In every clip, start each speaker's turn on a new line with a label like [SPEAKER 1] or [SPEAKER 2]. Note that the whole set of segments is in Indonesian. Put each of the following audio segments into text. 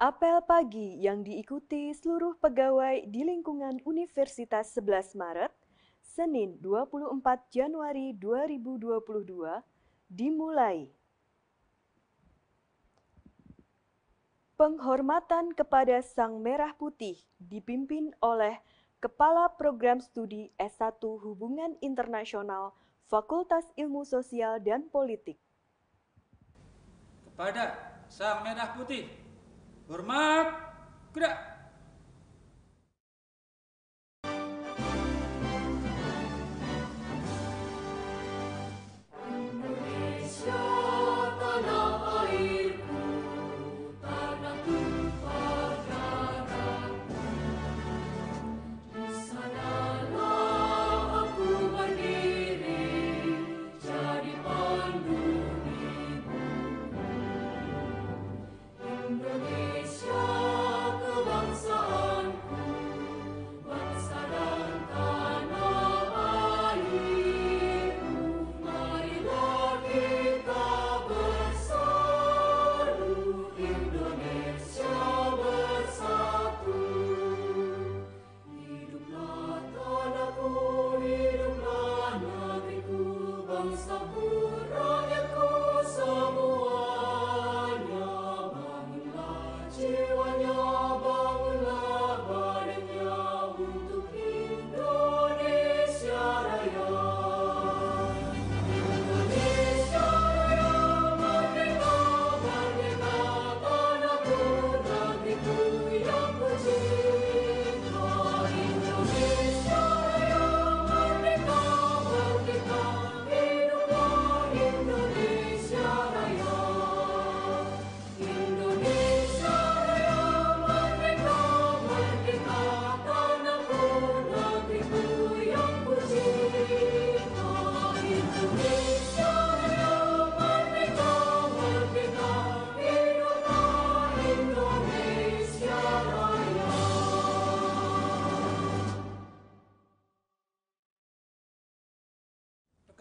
[SPEAKER 1] Apel pagi yang diikuti seluruh pegawai di lingkungan Universitas 11 Maret, Senin 24 Januari 2022, dimulai. Penghormatan kepada Sang Merah Putih dipimpin oleh Kepala Program Studi S1 Hubungan Internasional Fakultas Ilmu Sosial dan Politik.
[SPEAKER 2] Kepada Sang Merah Putih, hormat, gerak.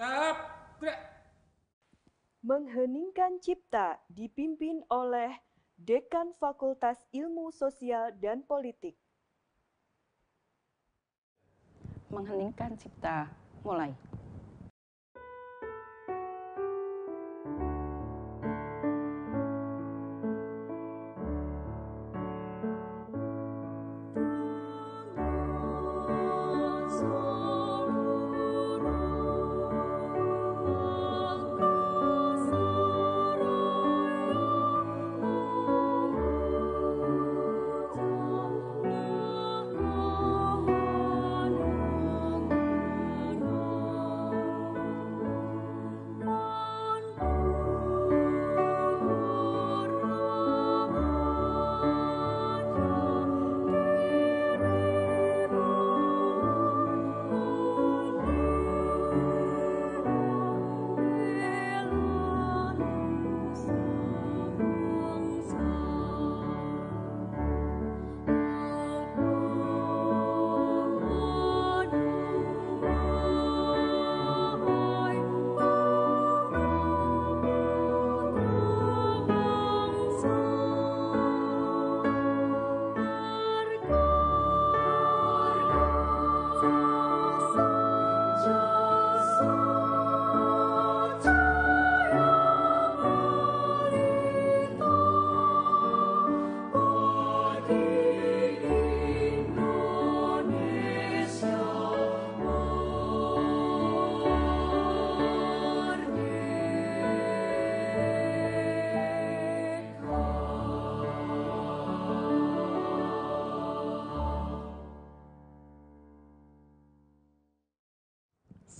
[SPEAKER 2] Tegap, gerak.
[SPEAKER 1] Mengheningkan Cipta dipimpin oleh Dekan Fakultas Ilmu Sosial dan Politik.
[SPEAKER 3] Mengheningkan Cipta, mulai.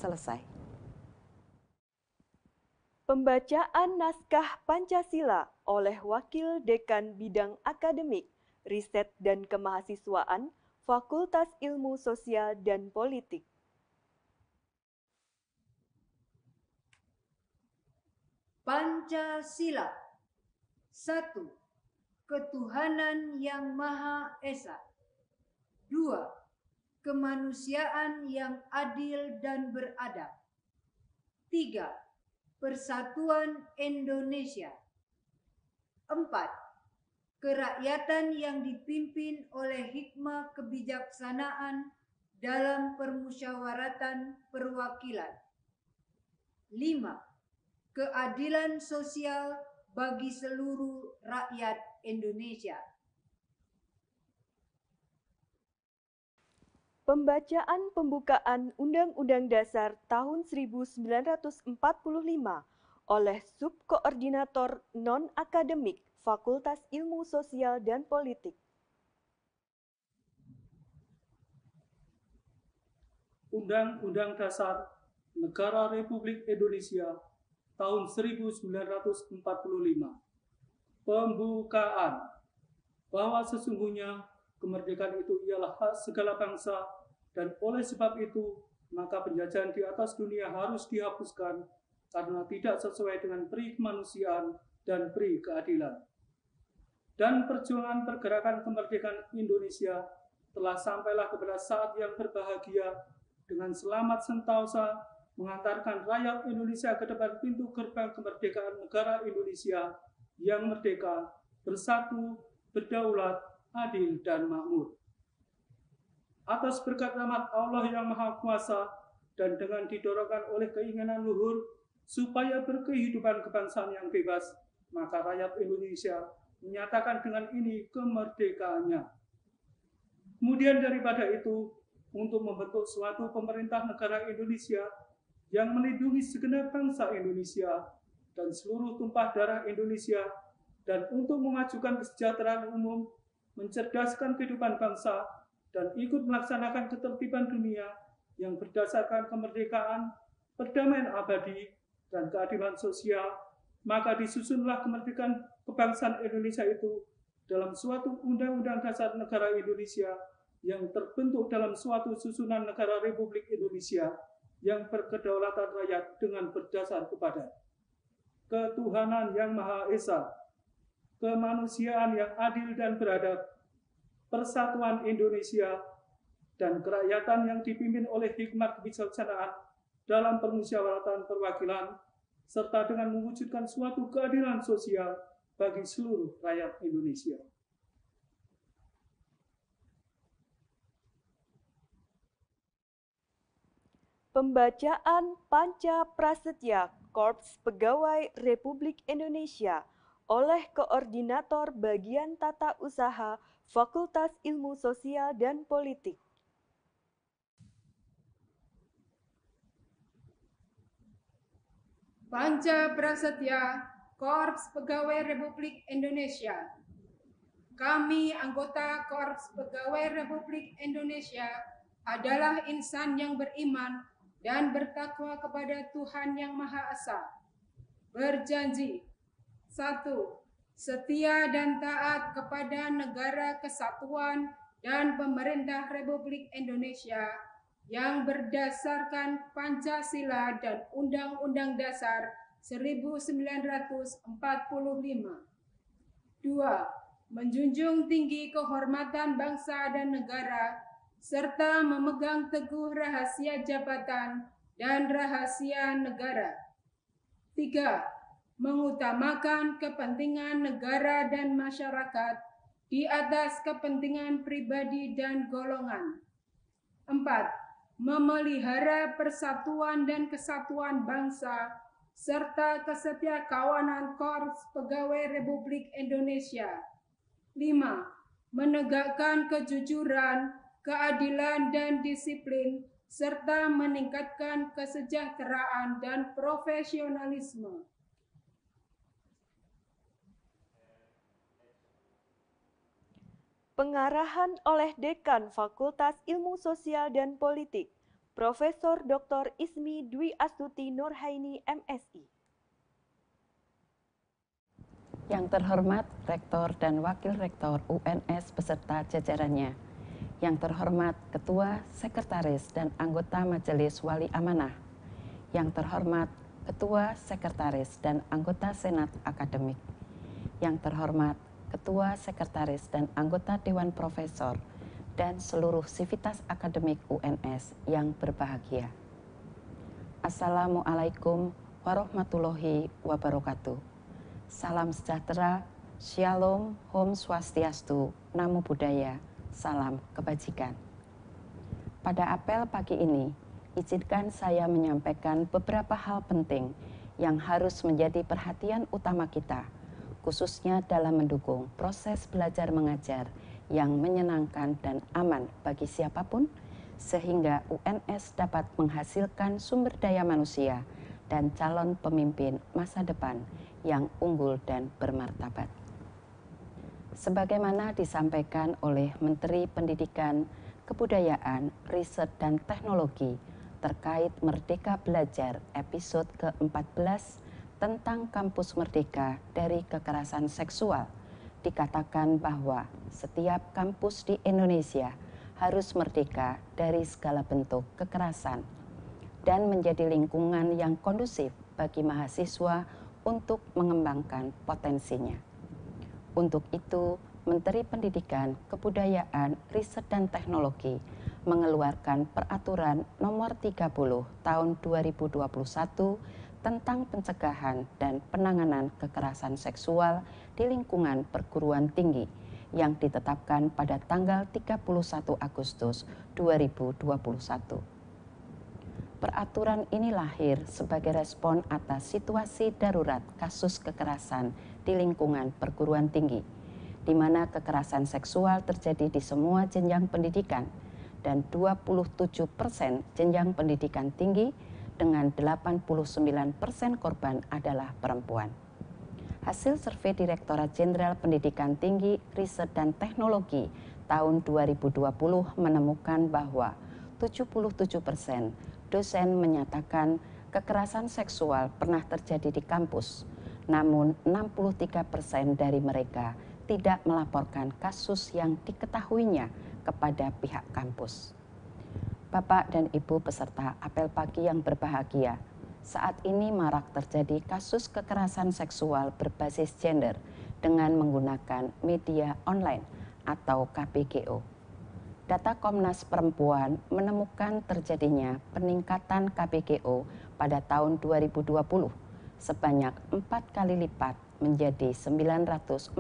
[SPEAKER 3] Selesai.
[SPEAKER 1] Pembacaan naskah Pancasila oleh Wakil Dekan Bidang Akademik, Riset dan Kemahasiswaan, Fakultas Ilmu Sosial dan Politik.
[SPEAKER 4] Pancasila. 1. Ketuhanan yang Maha Esa. 2. Kemanusiaan yang adil dan beradab. 3. Persatuan Indonesia. 4. kerakyatan yang dipimpin oleh hikmah kebijaksanaan dalam permusyawaratan perwakilan. 5. Keadilan sosial bagi seluruh rakyat Indonesia.
[SPEAKER 1] Pembacaan pembukaan Undang-Undang Dasar tahun 1945 oleh Subkoordinator Non-Akademik Fakultas Ilmu Sosial dan Politik.
[SPEAKER 5] Undang-Undang Dasar Negara Republik Indonesia tahun 1945. Pembukaan. Bahwa sesungguhnya kemerdekaan itu ialah hak segala bangsa, dan oleh sebab itu maka penjajahan di atas dunia harus dihapuskan karena tidak sesuai dengan peri kemanusiaan dan peri keadilan. Dan perjuangan pergerakan kemerdekaan Indonesia telah sampailah kepada saat yang berbahagia dengan selamat sentosa mengantarkan rakyat Indonesia ke depan pintu gerbang kemerdekaan negara Indonesia yang merdeka, bersatu, berdaulat, adil, dan makmur. Atas berkat rahmat Allah yang Maha Kuasa dan dengan didorongkan oleh keinginan luhur supaya berkehidupan kebangsaan yang bebas, maka rakyat Indonesia menyatakan dengan ini kemerdekaannya. Kemudian daripada itu, untuk membentuk suatu pemerintah negara Indonesia yang melindungi segenap bangsa Indonesia dan seluruh tumpah darah Indonesia, dan untuk memajukan kesejahteraan umum, mencerdaskan kehidupan bangsa, dan ikut melaksanakan ketertiban dunia yang berdasarkan kemerdekaan, perdamaian abadi, dan keadilan sosial, maka disusunlah kemerdekaan kebangsaan Indonesia itu dalam suatu Undang-Undang Dasar Negara Indonesia yang terbentuk dalam suatu susunan negara Republik Indonesia yang berkedaulatan rakyat dengan berdasar kepada ketuhanan yang Maha Esa, kemanusiaan yang adil dan beradab, persatuan Indonesia, dan kerakyatan yang dipimpin oleh hikmat kebijaksanaan dalam permusyawaratan perwakilan, serta dengan mewujudkan suatu keadilan sosial bagi seluruh rakyat Indonesia.
[SPEAKER 1] Pembacaan Panca Prasetya Korps Pegawai Republik Indonesia oleh Koordinator Bagian Tata Usaha Fakultas Ilmu Sosial dan Politik.
[SPEAKER 6] Panca Prasetya Korps Pegawai Republik Indonesia. Kami anggota Korps Pegawai Republik Indonesia adalah insan yang beriman dan bertakwa kepada Tuhan Yang Maha Esa. Berjanji, 1. Setia dan taat kepada Negara Kesatuan dan Pemerintah Republik Indonesia yang berdasarkan Pancasila dan Undang-Undang Dasar 1945. 2. Menjunjung tinggi kehormatan bangsa dan negara, serta memegang teguh rahasia jabatan dan rahasia negara. 3. Mengutamakan kepentingan negara dan masyarakat di atas kepentingan pribadi dan golongan. 4. Memelihara persatuan dan kesatuan bangsa, serta kesetiakawanan Korps Pegawai Republik Indonesia. 5. Menegakkan kejujuran, keadilan, dan disiplin, serta meningkatkan kesejahteraan dan profesionalisme.
[SPEAKER 1] Pengarahan oleh Dekan Fakultas Ilmu Sosial dan Politik, Profesor Dr. Ismi Dwi Astuti Nurhaini, MSI.
[SPEAKER 3] Yang terhormat Rektor dan Wakil Rektor UNS beserta jajarannya, yang terhormat Ketua, Sekretaris, dan anggota Majelis Wali Amanah, yang terhormat Ketua, Sekretaris, dan anggota Senat Akademik, yang terhormat Ketua, Sekretaris, dan anggota Dewan Profesor, dan seluruh sivitas akademik UNS yang berbahagia. Assalamualaikum warahmatullahi wabarakatuh. Salam sejahtera, Shalom, Om Swastiastu, Namo Buddhaya, Salam Kebajikan. Pada apel pagi ini, izinkan saya menyampaikan beberapa hal penting yang harus menjadi perhatian utama kita, khususnya dalam mendukung proses belajar mengajar yang menyenangkan dan aman bagi siapapun, sehingga UNS dapat menghasilkan sumber daya manusia dan calon pemimpin masa depan yang unggul dan bermartabat. Sebagaimana disampaikan oleh Menteri Pendidikan, Kebudayaan, Riset, dan Teknologi terkait Merdeka Belajar episode ke-14 tentang Kampus Merdeka dari Kekerasan Seksual, dikatakan bahwa setiap kampus di Indonesia harus merdeka dari segala bentuk kekerasan dan menjadi lingkungan yang kondusif bagi mahasiswa untuk mengembangkan potensinya. Untuk itu, Menteri Pendidikan, Kebudayaan, Riset, dan Teknologi mengeluarkan Peraturan Nomor 30 Tahun 2021 tentang pencegahan dan penanganan kekerasan seksual di lingkungan perguruan tinggi yang ditetapkan pada tanggal 31 Agustus 2021. Peraturan ini lahir sebagai respon atas situasi darurat kasus kekerasan di lingkungan perguruan tinggi, di mana kekerasan seksual terjadi di semua jenjang pendidikan dan 27% jenjang pendidikan tinggi dengan 89% korban adalah perempuan. Hasil survei Direktorat Jenderal Pendidikan Tinggi, Riset, dan Teknologi tahun 2020 menemukan bahwa 77% dosen menyatakan kekerasan seksual pernah terjadi di kampus, namun 63% dari mereka tidak melaporkan kasus yang diketahuinya kepada pihak kampus. Bapak dan Ibu peserta apel pagi yang berbahagia, saat ini marak terjadi kasus kekerasan seksual berbasis gender dengan menggunakan media online atau KPGO. Data Komnas Perempuan menemukan terjadinya peningkatan KPGO pada tahun 2020 sebanyak 4 kali lipat menjadi 940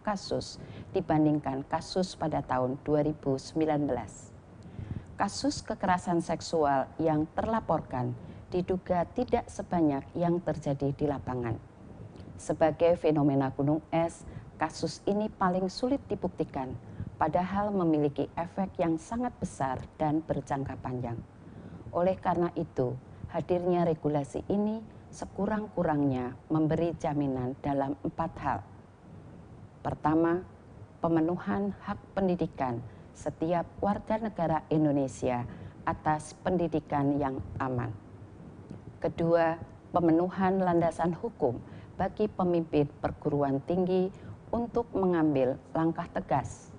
[SPEAKER 3] kasus dibandingkan kasus pada tahun 2019. Kasus kekerasan seksual yang terlaporkan diduga tidak sebanyak yang terjadi di lapangan. Sebagai fenomena gunung es, kasus ini paling sulit dibuktikan, padahal memiliki efek yang sangat besar dan berjangka panjang. Oleh karena itu, hadirnya regulasi ini sekurang-kurangnya memberi jaminan dalam 4 hal. Pertama, pemenuhan hak pendidikan setiap warga negara Indonesia atas pendidikan yang aman. Kedua, pemenuhan landasan hukum bagi pemimpin perguruan tinggi untuk mengambil langkah tegas.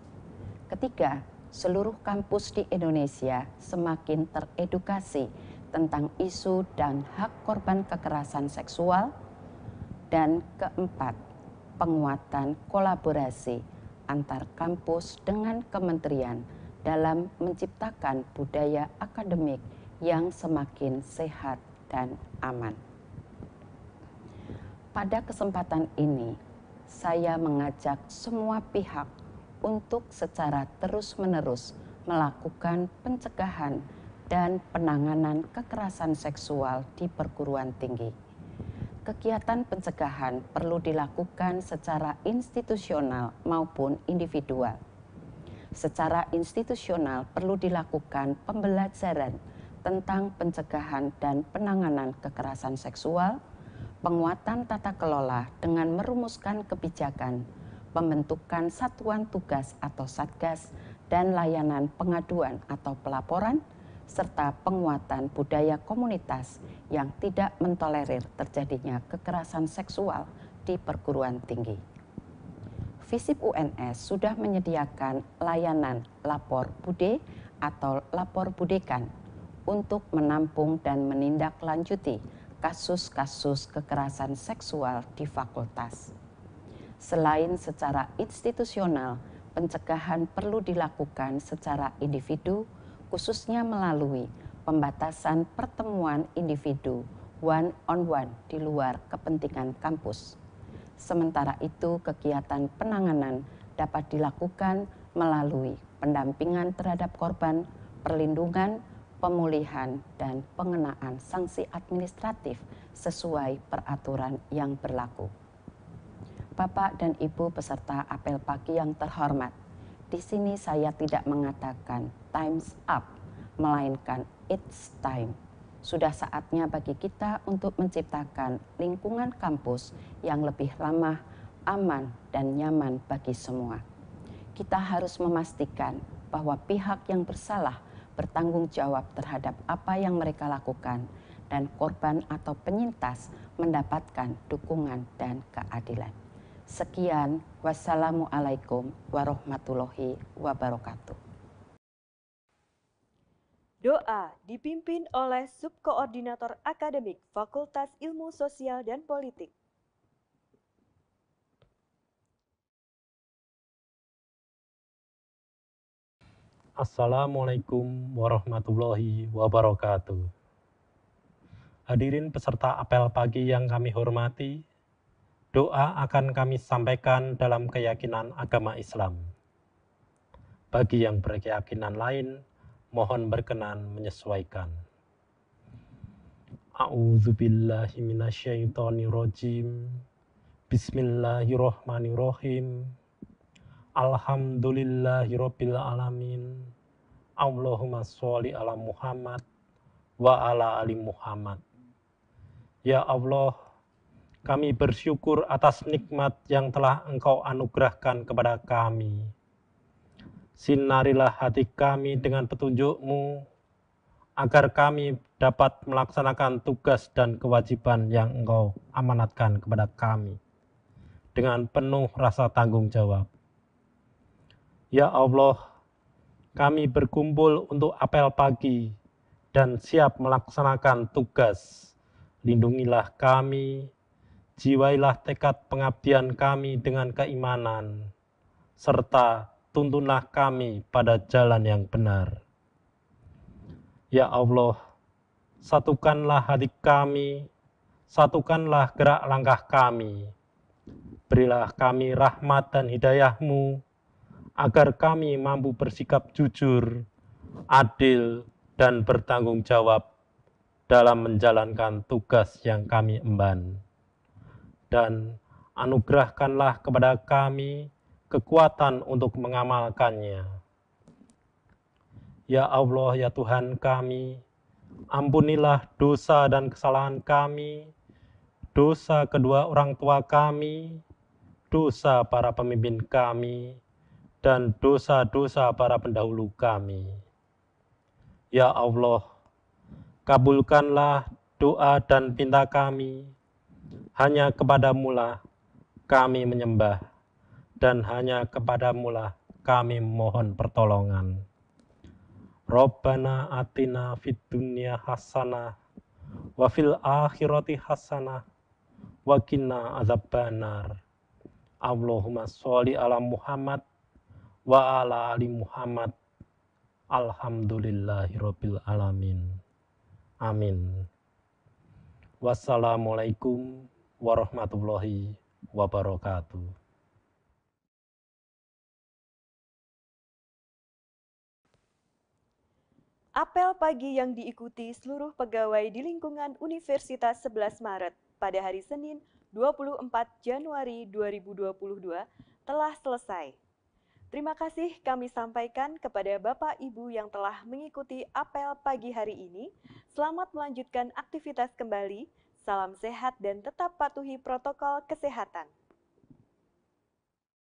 [SPEAKER 3] Ketiga, seluruh kampus di Indonesia semakin teredukasi tentang isu dan hak korban kekerasan seksual. Dan keempat, penguatan kolaborasi antar kampus dengan kementerian dalam menciptakan budaya akademik yang semakin sehat dan aman. Pada kesempatan ini, saya mengajak semua pihak untuk secara terus-menerus melakukan pencegahan dan penanganan kekerasan seksual di perguruan tinggi. Kegiatan pencegahan perlu dilakukan secara institusional maupun individual. Secara institusional perlu dilakukan pembelajaran tentang pencegahan dan penanganan kekerasan seksual, penguatan tata kelola dengan merumuskan kebijakan, pembentukan satuan tugas atau satgas, dan layanan pengaduan atau pelaporan, serta penguatan budaya komunitas yang tidak mentolerir terjadinya kekerasan seksual di perguruan tinggi. FISIP UNS sudah menyediakan layanan lapor bude atau lapor budekan untuk menampung dan menindaklanjuti kasus-kasus kekerasan seksual di fakultas. Selain secara institusional, pencegahan perlu dilakukan secara individu, khususnya melalui pembatasan pertemuan individu one-on-one di luar kepentingan kampus. Sementara itu, kegiatan penanganan dapat dilakukan melalui pendampingan terhadap korban, perlindungan, pemulihan, dan pengenaan sanksi administratif sesuai peraturan yang berlaku. Bapak dan Ibu peserta apel pagi yang terhormat, di sini saya tidak mengatakan time's up, melainkan it's time. Sudah saatnya bagi kita untuk menciptakan lingkungan kampus yang lebih ramah, aman, dan nyaman bagi semua. Kita harus memastikan bahwa pihak yang bersalah bertanggung jawab terhadap apa yang mereka lakukan dan korban atau penyintas mendapatkan dukungan dan keadilan. Sekian, wassalamualaikum warahmatullahi wabarakatuh.
[SPEAKER 1] Doa dipimpin oleh Subkoordinator Akademik Fakultas Ilmu Sosial dan Politik.
[SPEAKER 7] Assalamualaikum warahmatullahi wabarakatuh. Hadirin peserta apel pagi yang kami hormati, doa akan kami sampaikan dalam keyakinan agama Islam. Bagi yang berkeyakinan lain, mohon berkenan menyesuaikan. A'udzubillahi minasyaitonirrajim. Bismillahirrahmanirrahim. Alhamdulillahirabbil alamin. Allahumma sholli ala Muhammad wa ala ali Muhammad. Ya Allah, kami bersyukur atas nikmat yang telah Engkau anugerahkan kepada kami. Sinarilah hati kami dengan petunjuk-Mu, agar kami dapat melaksanakan tugas dan kewajiban yang Engkau amanatkan kepada kami dengan penuh rasa tanggung jawab. Ya Allah, kami berkumpul untuk apel pagi dan siap melaksanakan tugas. Lindungilah kami, jiwailah tekad pengabdian kami dengan keimanan, serta tuntunlah kami pada jalan yang benar. Ya Allah, satukanlah hati kami, satukanlah gerak langkah kami. Berilah kami rahmat dan hidayah-Mu, agar kami mampu bersikap jujur, adil, dan bertanggung jawab dalam menjalankan tugas yang kami emban. Dan anugerahkanlah kepada kami kekuatan untuk mengamalkannya. Ya Allah, ya Tuhan kami, ampunilah dosa dan kesalahan kami, dosa kedua orang tua kami, dosa para pemimpin kami, dan dosa-dosa para pendahulu kami. Ya Allah, kabulkanlah doa dan pinta kami, hanya kepadamu-lah kami menyembah, dan hanya kepadamu-lah kami mohon pertolongan. Rabbana atina fid dunya hasanah wa fil akhirati hasanah wa qina adzabannar. Allahumma sholli ala Muhammad wa ala ali Muhammad. Alhamdulillahirabbil alamin. Amin. Wassalamualaikum warahmatullahi wabarakatuh.
[SPEAKER 1] Apel pagi yang diikuti seluruh pegawai di lingkungan Universitas 11 Maret pada hari Senin 24 Januari 2022 telah selesai. Terima kasih kami sampaikan kepada Bapak Ibu yang telah mengikuti apel pagi hari ini. Selamat melanjutkan aktivitas kembali. Salam sehat dan tetap patuhi protokol kesehatan.